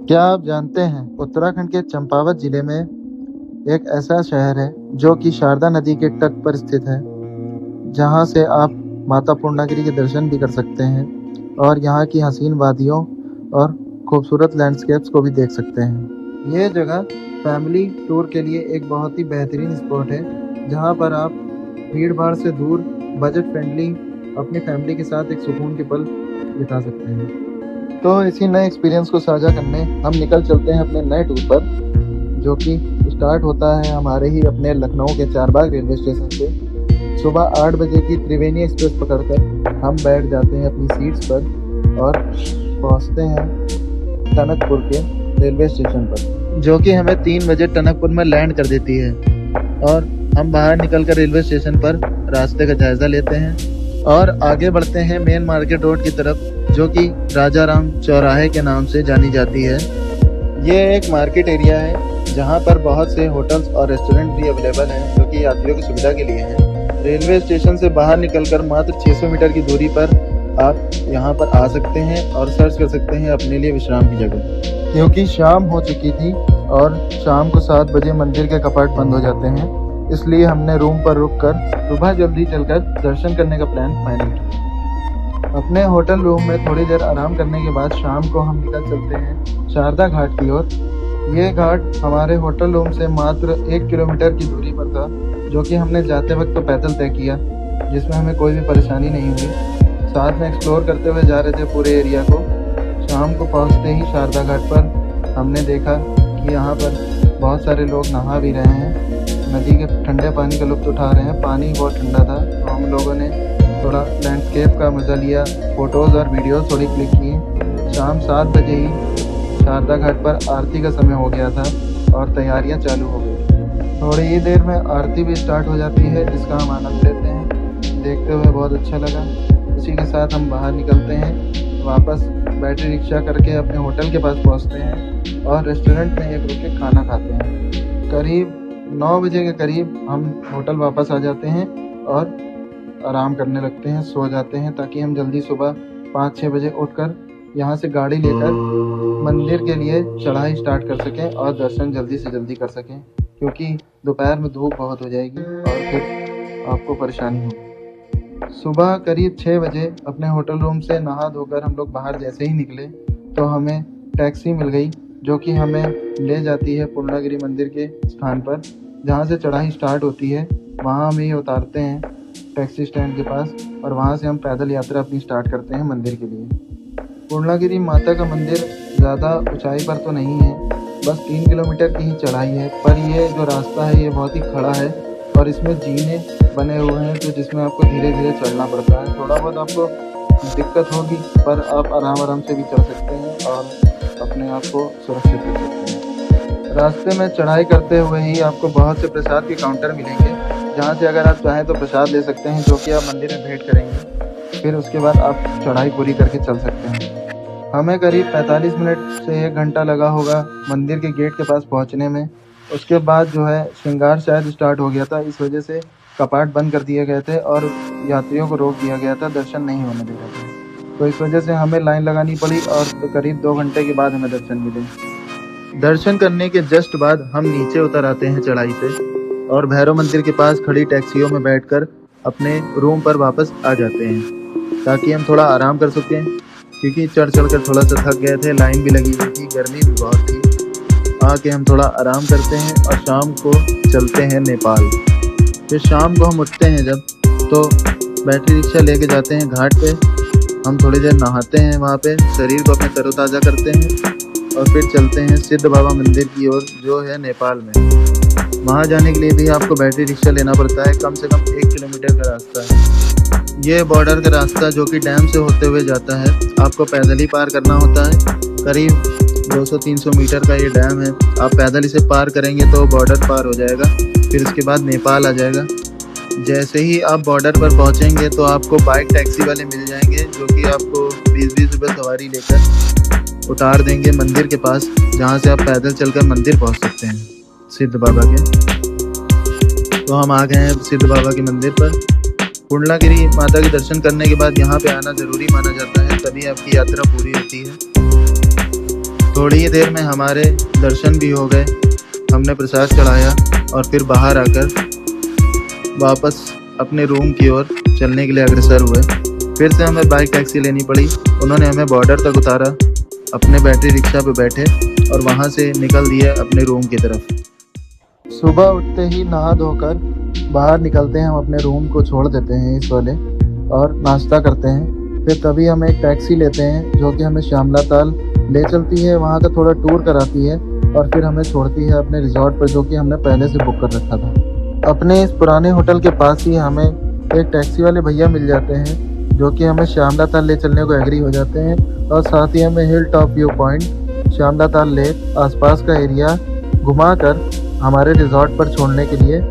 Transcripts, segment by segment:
क्या आप जानते हैं उत्तराखंड के चंपावत जिले में एक ऐसा शहर है जो कि शारदा नदी के तट पर स्थित है, जहां से आप माता पूर्णागिरि के दर्शन भी कर सकते हैं और यहाँ की हसीन वादियों और खूबसूरत लैंडस्केप्स को भी देख सकते हैं। ये जगह फैमिली टूर के लिए एक बहुत ही बेहतरीन स्पॉट है, जहां पर आप भीड़ भाड़ से दूर बजट फ्रेंडली अपनी फैमिली के साथ एक सुकून के पल बिता सकते हैं। तो इसी नए एक्सपीरियंस को साझा करने हम निकल चलते हैं अपने नए टूर पर, जो कि स्टार्ट होता है हमारे ही अपने लखनऊ के चारबाग रेलवे स्टेशन से। सुबह 8 बजे की त्रिवेणी एक्सप्रेस पकड़कर हम बैठ जाते हैं अपनी सीट्स पर और पहुंचते हैं टनकपुर के रेलवे स्टेशन पर, जो कि हमें 3 बजे टनकपुर में लैंड कर देती है। और हम बाहर निकलकर रेलवे स्टेशन पर रास्ते का जायजा लेते हैं और आगे बढ़ते हैं मेन मार्केट रोड की तरफ, जो कि राजा राम चौराहे के नाम से जानी जाती है। ये एक मार्केट एरिया है जहाँ पर बहुत से होटल्स और रेस्टोरेंट भी अवेलेबल हैं, जो कि यात्रियों की सुविधा के लिए हैं। रेलवे स्टेशन से बाहर निकलकर मात्र 600 मीटर की दूरी पर आप यहाँ पर आ सकते हैं और सर्च कर सकते हैं अपने लिए विश्राम की जगह, क्योंकि शाम हो चुकी थी और शाम को 7 बजे मंदिर के कपाट बंद हो जाते हैं। इसलिए हमने रूम पर रुककर सुबह जल्दी चलकर दर्शन करने का प्लान फाइनल किया। अपने होटल रूम में थोड़ी देर आराम करने के बाद शाम को हम निकल चलते हैं शारदा घाट की ओर। ये घाट हमारे होटल रूम से मात्र 1 किलोमीटर की दूरी पर था, जो कि हमने जाते वक्त तो पैदल तय किया, जिसमें हमें कोई भी परेशानी नहीं हुई। साथ में एक्सप्लोर करते हुए जा रहे थे पूरे एरिया को। शाम को पहुंचते ही शारदा घाट पर हमने देखा कि यहाँ पर बहुत सारे लोग नहा भी रहे हैं, नदी के ठंडे पानी का लुत्फ़ उठा रहे हैं। पानी बहुत ठंडा था, तो हम लोगों ने थोड़ा लैंडस्केप का मज़ा लिया, फ़ोटोज़ और वीडियोज़ थोड़ी क्लिक किए। शाम 7 बजे ही शारदा घाट पर आरती का समय हो गया था और तैयारियां चालू हो गई। थोड़ी ही देर में आरती भी स्टार्ट हो जाती है, जिसका हम आनंद लेते हैं। देखते हुए बहुत अच्छा लगा। उसी के साथ हम बाहर निकलते हैं, वापस बैटरी रिक्शा करके अपने होटल के पास पहुंचते हैं और रेस्टोरेंट में एक रुक के खाना खाते हैं। करीब 9 बजे के करीब हम होटल वापस आ जाते हैं और आराम करने लगते हैं, सो जाते हैं, ताकि हम जल्दी सुबह 5-6 बजे उठकर यहाँ से गाड़ी लेकर मंदिर के लिए चढ़ाई स्टार्ट कर सकें और दर्शन जल्दी से जल्दी कर सकें, क्योंकि दोपहर में धूप बहुत हो जाएगी और फिर आपको परेशानी होगी। सुबह करीब 6 बजे अपने होटल रूम से नहा धोकर हम लोग बाहर जैसे ही निकले तो हमें टैक्सी मिल गई, जो कि हमें ले जाती है पूर्णागिरि मंदिर के स्थान पर, जहाँ से चढ़ाई स्टार्ट होती है। वहाँ हम ही उतारते हैं टैक्सी स्टैंड के पास और वहाँ से हम पैदल यात्रा अपनी स्टार्ट करते हैं मंदिर के लिए। पूर्णागिरि माता का मंदिर ज़्यादा ऊंचाई पर तो नहीं है, बस 3 किलोमीटर की ही चढ़ाई है, पर ये जो रास्ता है ये बहुत ही खड़ा है और इसमें जीने बने हुए हैं, तो जिसमें आपको धीरे धीरे चढ़ना पड़ता है। थोड़ा बहुत आपको दिक्कत होगी, पर आप आराम से भी चढ़ सकते हैं और अपने आप को सुरक्षित कर सकते हैं। रास्ते में चढ़ाई करते हुए ही आपको बहुत से प्रसाद के काउंटर मिलेंगे, जहाँ से अगर आप चाहें तो प्रसाद ले सकते हैं, जो कि आप मंदिर में भेंट करेंगे। फिर उसके बाद आप चढ़ाई पूरी करके चल सकते हैं। हमें करीब 45 मिनट से 1 घंटा लगा होगा मंदिर के गेट के पास पहुंचने में। उसके बाद जो है श्रृंगार शायद स्टार्ट हो गया था, इस वजह से कपाट बंद कर दिए गए थे और यात्रियों को रोक दिया गया था, दर्शन नहीं होने दे रहा था। तो इस वजह से हमें लाइन लगानी पड़ी और करीब 2 घंटे के बाद हमें दर्शन मिले। दर्शन करने के जस्ट बाद हम नीचे उतर आते हैं चढ़ाई से और भैरव मंदिर के पास खड़ी टैक्सियों में बैठकर अपने रूम पर वापस आ जाते हैं, ताकि हम थोड़ा आराम कर सकें, क्योंकि चढ़ कर थोड़ा सा थक गए थे, लाइन भी लगी हुई थी, गर्मी भी बहुत थी। आके हम थोड़ा आराम करते हैं और शाम को चलते हैं नेपाल। फिर शाम को हम उठते हैं जब, तो बैटरी रिक्शा लेके जाते हैं घाट पे। हम थोड़ी देर नहाते हैं वहाँ पे, शरीर को अपने तरोताज़ा करते हैं और फिर चलते हैं सिद्ध बाबा मंदिर की ओर, जो है नेपाल में। वहाँ जाने के लिए भी आपको बैटरी रिक्शा लेना पड़ता है, कम से कम 1 किलोमीटर का रास्ता है। ये बॉर्डर का रास्ता जो कि डैम से होते हुए जाता है, आपको पैदल ही पार करना होता है। करीब 200-300 मीटर का ये डैम है, आप पैदल इसे पार करेंगे तो बॉर्डर पार हो जाएगा, फिर उसके बाद नेपाल आ जाएगा। जैसे ही आप बॉर्डर पर पहुंचेंगे तो आपको बाइक टैक्सी वाले मिल जाएंगे, जो कि आपको 20-20 रुपये सवारी लेकर उतार देंगे मंदिर के पास, जहां से आप पैदल चलकर मंदिर पहुंच सकते हैं सिद्ध बाबा के। तो हम आ गए हैं सिद्ध बाबा के मंदिर पर। पूर्णागिरि माता के दर्शन करने के बाद यहाँ पे आना ज़रूरी माना जाता है, तभी आपकी यात्रा पूरी होती है। थोड़ी ही देर में हमारे दर्शन भी हो गए। हमने प्रसाद चढ़ाया और फिर बाहर आकर वापस अपने रूम की ओर चलने के लिए अग्रसर हुए। फिर से हमें बाइक टैक्सी लेनी पड़ी। उन्होंने हमें बॉर्डर तक उतारा, अपने बैटरी रिक्शा पे बैठे और वहाँ से निकल दिए अपने रूम की तरफ। सुबह उठते ही नहा धोकर बाहर निकलते हैं, हम अपने रूम को छोड़ देते हैं इस वाले और नाश्ता करते हैं। फिर तभी हम एक टैक्सी लेते हैं जो कि हमें श्यामला ताल ले चलती है, वहाँ का थोड़ा टूर कराती है और फिर हमें छोड़ती है अपने रिजॉर्ट पर जो कि हमने पहले से बुक कर रखा था। अपने इस पुराने होटल के पास ही हमें एक टैक्सी वाले भैया मिल जाते हैं जो कि हमें श्यामला ताल ले चलने को एग्री हो जाते हैं और साथ ही हमें hill top view point, Shyamla Tal lake, आसपास का एरिया घुमाकर हमारे रिजॉर्ट पर छोड़ने के लिए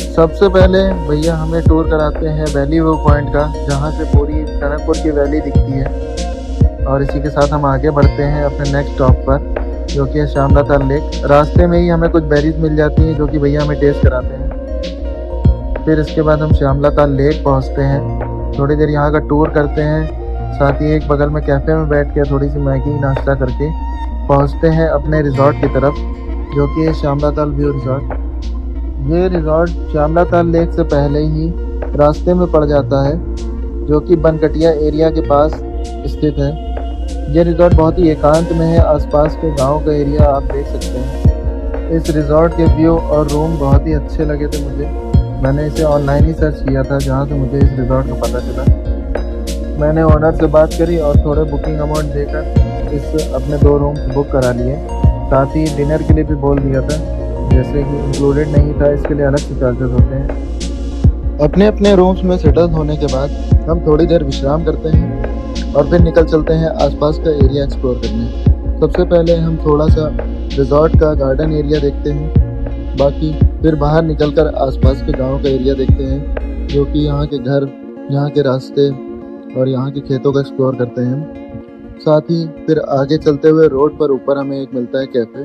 सबसे पहले भैया हमें टूर कराते हैं वैली व्यू पॉइंट का, जहाँ से पूरी टनकपुर की वैली दिखती है। और इसी के साथ हम आगे बढ़ते हैं अपने नेक्स्ट स्टॉप पर जो कि है श्यामला ताल लेक। रास्ते में ही हमें कुछ बेरीज मिल जाती हैं जो कि भैया हमें टेस्ट कराते हैं। फिर इसके बाद हम श्यामला ताल लेक पहुँचते हैं, थोड़ी देर यहाँ का टूर करते हैं, साथ ही एक बगल में कैफ़े में बैठ के थोड़ी सी मैगी नाश्ता करके पहुँचते हैं अपने रिजॉर्ट की तरफ जो कि है श्यामला ताल व्यू रिजॉर्ट। ये रिजॉर्ट श्यामला ताल लेक से पहले ही रास्ते में पड़ जाता है जो कि बनकटिया एरिया के पास स्थित है। ये रिजॉर्ट बहुत ही एकांत में है, आसपास के गांव का एरिया आप देख सकते हैं। इस रिजॉर्ट के व्यू और रूम बहुत ही अच्छे लगे थे मुझे। मैंने इसे ऑनलाइन ही सर्च किया था जहां से मुझे इस रिजॉर्ट का पता चला। मैंने ओनर से बात करी और थोड़े बुकिंग अमाउंट देकर इस अपने 2 रूम बुक करा लिए। साथ ही डिनर के लिए भी बोल दिया था, जैसे कि इंक्लूडेड नहीं था, इसके लिए अलग से चार्जेस होते हैं। अपने अपने रूम्स में सेटल होने के बाद हम थोड़ी देर विश्राम करते हैं और फिर निकल चलते हैं आसपास का एरिया एक्सप्लोर करने। सबसे पहले हम थोड़ा सा रिजॉर्ट का गार्डन एरिया देखते हैं, बाकी फिर बाहर निकलकर आसपास के गांव का एरिया देखते हैं जो कि यहाँ के घर, यहाँ के रास्ते और यहाँ के खेतों का एक्सप्लोर करते हैं। साथ ही फिर आगे चलते हुए रोड पर ऊपर हमें एक मिलता है कैफ़े,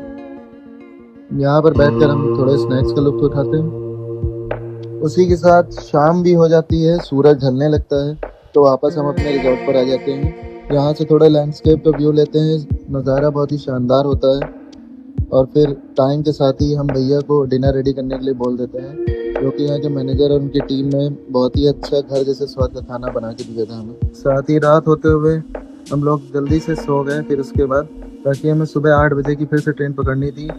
यहाँ पर बैठकर हम थोड़े स्नैक्स का लुत्फ उठाते हैं। उसी के साथ शाम भी हो जाती है, सूरज ढलने लगता है, तो वापस हम अपने रिजॉर्ट पर आ जाते हैं। यहाँ से थोड़ा लैंडस्केप का व्यू लेते हैं, नज़ारा बहुत ही शानदार होता है। और फिर टाइम के साथ ही हम भैया को डिनर रेडी करने के लिए बोल देते हैं, क्योंकि यहाँ के मैनेजर और उनकी टीम ने बहुत ही अच्छा घर जैसे स्वाद का खाना बना के दिया था हमें। साथ ही रात होते हुए हम लोग जल्दी से सो गए फिर उसके बाद, ताकि हमें सुबह 8 बजे की फिर से ट्रेन पकड़नी थी।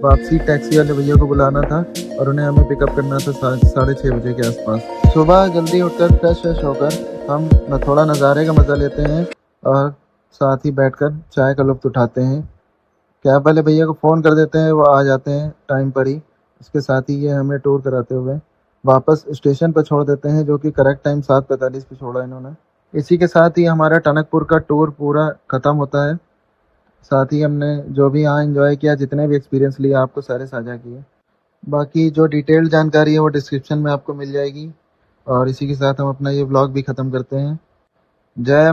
वापसी टैक्सी वाले भैया को बुलाना था और उन्हें हमें पिकअप करना था 6:30 बजे के आसपास। सुबह जल्दी उठकर फ्रेश होकर हम थोड़ा नज़ारे का मज़ा लेते हैं और साथ ही बैठकर चाय का लुत्फ़ उठाते हैं। कैब वाले भैया को फ़ोन कर देते हैं, वो आ जाते हैं टाइम पर ही। इसके साथ ही ये हमें टूर कराते हुए वापस स्टेशन पर छोड़ देते हैं, जो कि करेक्ट टाइम 7:45 पे छोड़ा इन्होंने। इसी के साथ ही हमारा टनकपुर का टूर पूरा ख़त्म होता है। साथ ही हमने जो भी यहाँ एंजॉय किया, जितने भी एक्सपीरियंस लिए, आपको सारे साझा किए। बाकी जो डिटेल्ड जानकारी है वो डिस्क्रिप्शन में आपको मिल जाएगी। और इसी के साथ हम अपना ये व्लॉग भी ख़त्म करते हैं। जय